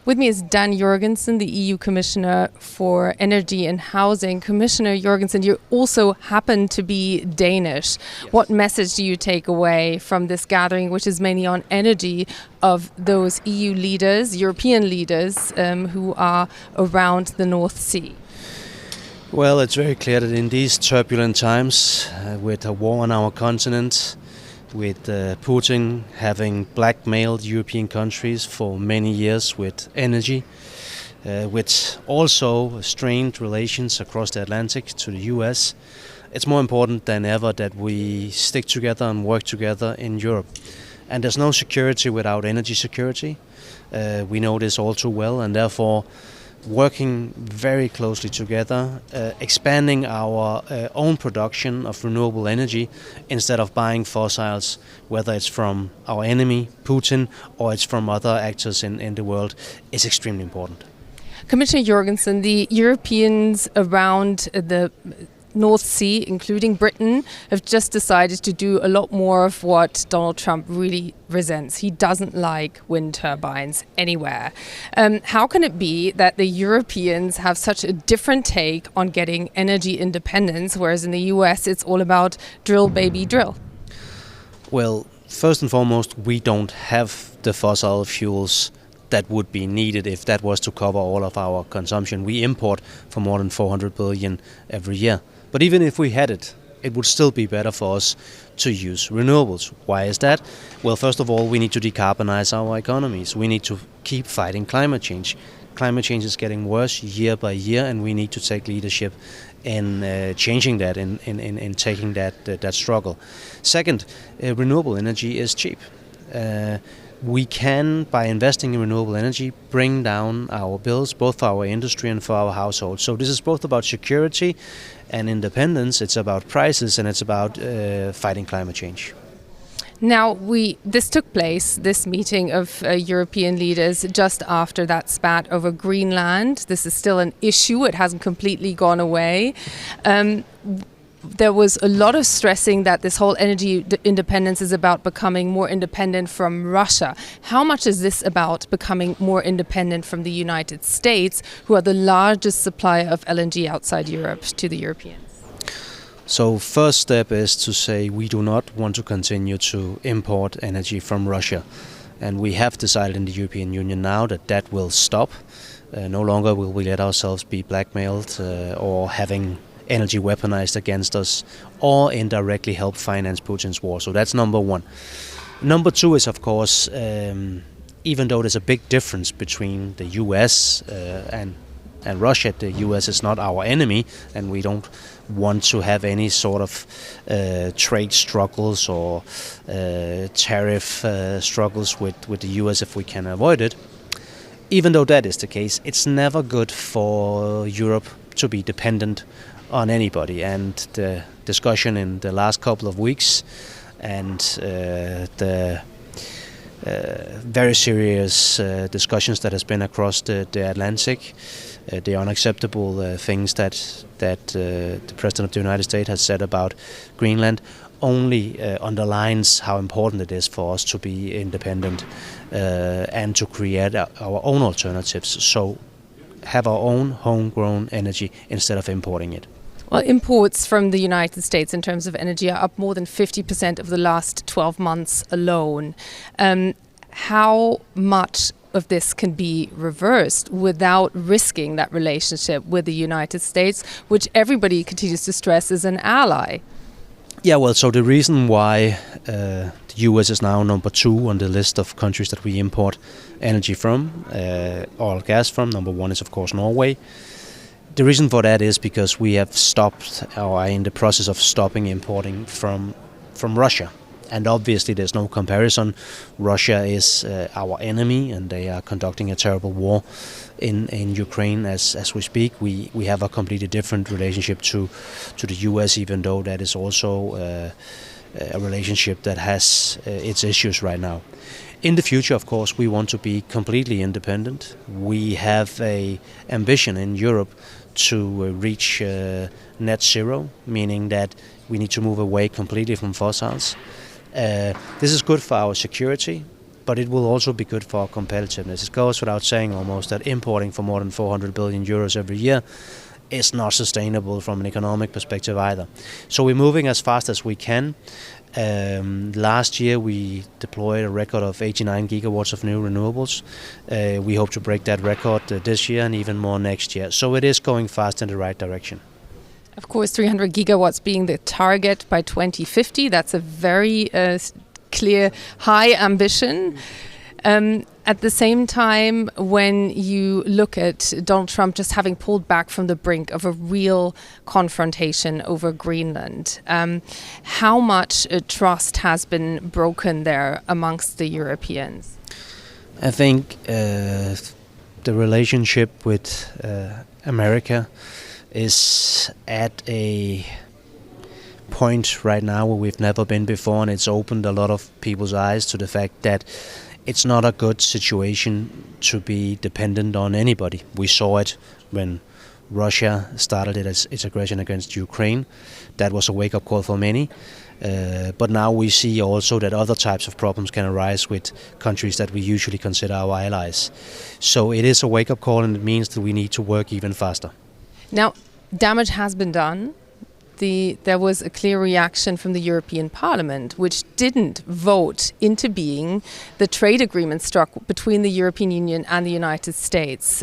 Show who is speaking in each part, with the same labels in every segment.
Speaker 1: With me is Dan Jørgensen, the EU Commissioner for Energy and Housing. Commissioner Jørgensen, you also happen to be Danish. Yes. What message do you take away from this gathering, which is mainly on energy, of those EU leaders, European leaders, who are around the North Sea?
Speaker 2: Well, it's very clear that in these turbulent times, with a war on our continent, with Putin having blackmailed European countries for many years with energy, with also strained relations across the Atlantic to the US, it's more important than ever that we stick together and work together in Europe. And there's no security without energy security. We know this all too well, and therefore working very closely together, expanding our own production of renewable energy instead of buying fossils, whether it's from our enemy, Putin, or it's from other actors in the world, is extremely important.
Speaker 1: Commissioner Jørgensen, the Europeans around the North Sea, including Britain, have just decided to do a lot more of what Donald Trump really resents. He doesn't like wind turbines anywhere. How can it be that the Europeans have such a different take on getting energy independence, whereas in the US it's all about drill, baby, drill?
Speaker 2: Well, first and foremost, we don't have the fossil fuels that would be needed if that was to cover all of our consumption. We import for more than 400 billion every year. But even if we had it, it would still be better for us to use renewables. Why is that? Well, first of all, we need to decarbonize our economies. We need to keep fighting climate change. Climate change is getting worse year by year, and we need to take leadership in changing that, in taking that struggle. Second, renewable energy is cheap. We can, by investing in renewable energy, bring down our bills, both for our industry and for our households. So this is both about security and independence. It's about prices, and it's about fighting climate change.
Speaker 1: Now, this took place, this meeting of European leaders, just after that spat over Greenland. This is still an issue. It hasn't completely gone away. There was a lot of stressing that this whole energy independence is about becoming more independent from Russia. How much is this about becoming more independent from the United States, who are the largest supplier of LNG outside Europe to the Europeans?
Speaker 2: So first step is to say we do not want to continue to import energy from Russia. And we have decided in the European Union now that that will stop. No longer will we let ourselves be blackmailed or having energy weaponized against us, or indirectly help finance Putin's war. So that's number one. Number two is, of course, even though there's a big difference between the US and Russia, the US is not our enemy, and we don't want to have any sort of trade struggles or tariff struggles with the US if we can avoid it. Even though that is the case, it's never good for Europe to be dependent on anybody, and the discussion in the last couple of weeks and the very serious discussions that has been across the Atlantic, the unacceptable things that the President of the United States has said about Greenland, only underlines how important it is for us to be independent and to create our own alternatives. So have our own homegrown energy instead of importing it.
Speaker 1: Well, imports from the United States in terms of energy are up more than 50% over the last 12 months alone. How much of this can be reversed without risking that relationship with the United States, which everybody continues to stress is an ally?
Speaker 2: Yeah, well, so the reason why the US is now number 2 on the list of countries that we import energy from, oil and gas from, number 1 is of course Norway. The reason for that is because we have stopped, or are in the process of stopping importing from Russia. And obviously there's no comparison. Russia is our enemy, and they are conducting a terrible war in Ukraine as we speak. We have a completely different relationship to the US, even though that is also a relationship that has its issues right now. In the future, of course, we want to be completely independent. We have a ambition in Europe to reach net zero, meaning that we need to move away completely from fossils. This is good for our security, but it will also be good for our competitiveness. It goes without saying almost that importing for more than 400 billion euros every year is not sustainable from an economic perspective either. So we're moving as fast as we can. Last year we deployed a record of 89 gigawatts of new renewables. We hope to break that record this year and even more next year. So it is going fast in the right direction.
Speaker 1: Of course, 300 gigawatts being the target by 2050. That's a very clear, high ambition. At the same time, when you look at Donald Trump just having pulled back from the brink of a real confrontation over Greenland, how much trust has been broken there amongst the Europeans?
Speaker 2: I think the relationship with America is at a point right now where we've never been before, and it's opened a lot of people's eyes to the fact that it's not a good situation to be dependent on anybody. We saw it when Russia started its aggression against Ukraine. That was a wake-up call for many. But now we see also that other types of problems can arise with countries that we usually consider our allies. So it is a wake-up call, and it means that we need to work even faster.
Speaker 1: Now, damage has been done. There was a clear reaction from the European Parliament, which didn't vote into being the trade agreement struck between the European Union and the United States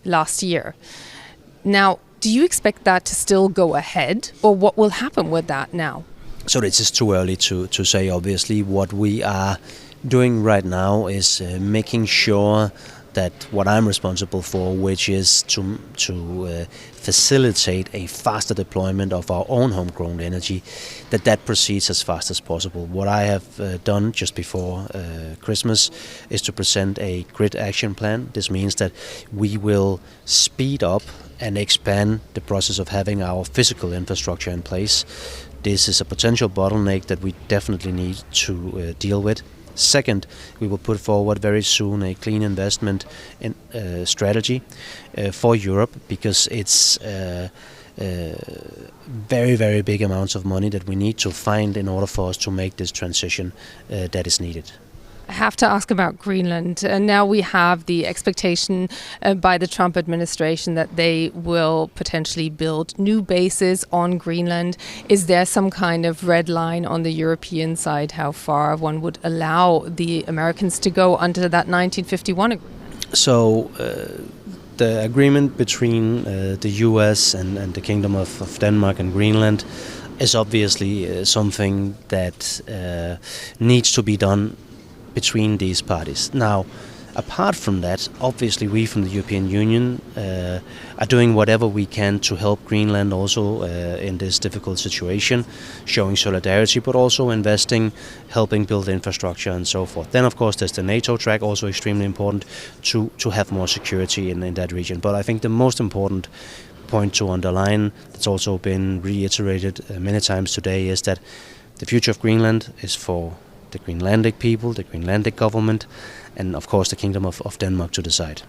Speaker 1: last year. Now, do you expect that to still go ahead, or what will happen with that now?
Speaker 2: So this is too early to say, obviously. What we are doing right now is making sure that what I'm responsible for, which is to facilitate a faster deployment of our own homegrown energy, that proceeds as fast as possible. What I have done just before Christmas is to present a grid action plan. This means that we will speed up and expand the process of having our physical infrastructure in place. This is a potential bottleneck that we definitely need to deal with. Second, we will put forward very soon a clean investment in strategy for Europe, because it's very, very big amounts of money that we need to find in order for us to make this transition that is needed.
Speaker 1: I have to ask about Greenland. And now we have the expectation by the Trump administration that they will potentially build new bases on Greenland. Is there some kind of red line on the European side, how far one would allow the Americans to go under that 1951 agreement?
Speaker 2: So the agreement between the US and the Kingdom of Denmark and Greenland is obviously something that needs to be done between these parties. Now, apart from that, obviously we from the European Union are doing whatever we can to help Greenland also in this difficult situation, showing solidarity, but also investing, helping build infrastructure and so forth. Then of course there's the NATO track, also extremely important to have more security in that region. But I think the most important point to underline, that's also been reiterated many times today, is that the future of Greenland is for the Greenlandic people, the Greenlandic government, and of course the Kingdom of Denmark to decide.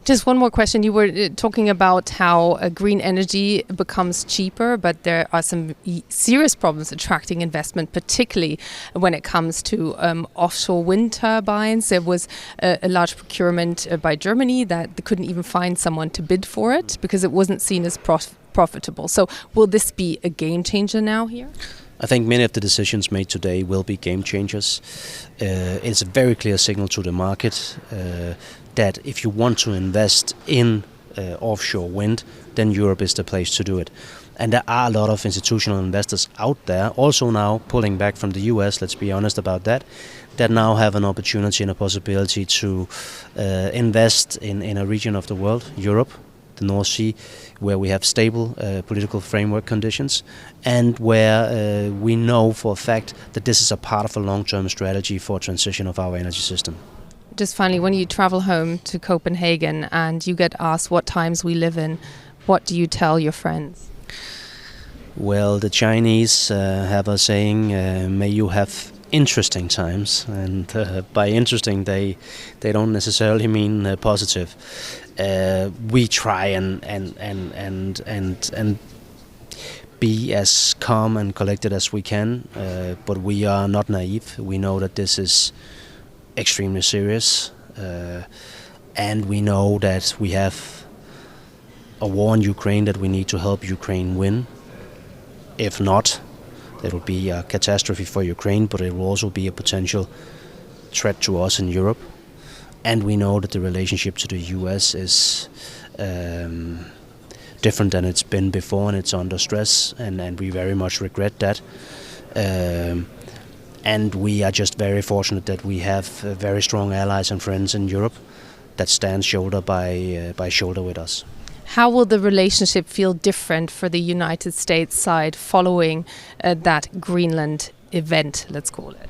Speaker 1: Just one more question. You were talking about how green energy becomes cheaper, but there are some serious problems attracting investment, particularly when it comes to offshore wind turbines. There was a large procurement by Germany that they couldn't even find someone to bid for it because it wasn't seen as profitable. So will this be a game changer now here?
Speaker 2: I think many of the decisions made today will be game changers. It's a very clear signal to the market that if you want to invest in offshore wind, then Europe is the place to do it. And there are a lot of institutional investors out there, also now pulling back from the US, let's be honest about that now have an opportunity and a possibility to invest in a region of the world, Europe, the North Sea, where we have stable political framework conditions, and where we know for a fact that this is a part of a long-term strategy for transition of our energy system.
Speaker 1: Just finally, when you travel home to Copenhagen and you get asked what times we live in, what do you tell your friends?
Speaker 2: Well, the Chinese have a saying, may you have interesting times, and by interesting they don't necessarily mean positive. We try and be as calm and collected as we can, but we are not naive. We know that this is extremely serious, and we know that we have a war in Ukraine that we need to help Ukraine win. If not, it will be a catastrophe for Ukraine, but it will also be a potential threat to us in Europe. And we know that the relationship to the US is different than it's been before, and it's under stress, and we very much regret that. And we are just very fortunate that we have very strong allies and friends in Europe that stand shoulder by shoulder with us.
Speaker 1: How will the relationship feel different for the United States side following that Greenland event, let's call it?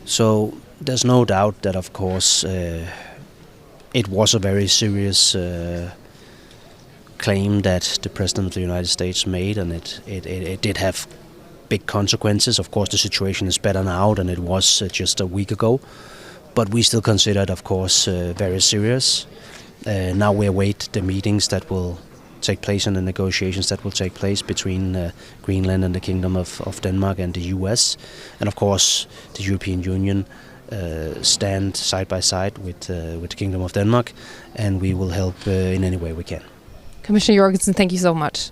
Speaker 2: So there's no doubt that, of course, it was a very serious claim that the President of the United States made, and it did have big consequences. Of course, the situation is better now than it was just a week ago, but we still consider it, of course, very serious. Now we await the meetings that will take place and the negotiations that will take place between Greenland and the Kingdom of Denmark and the US. And of course, the European Union stand side by side with the Kingdom of Denmark, and we will help in any way we can.
Speaker 1: Commissioner Jørgensen, thank you so much.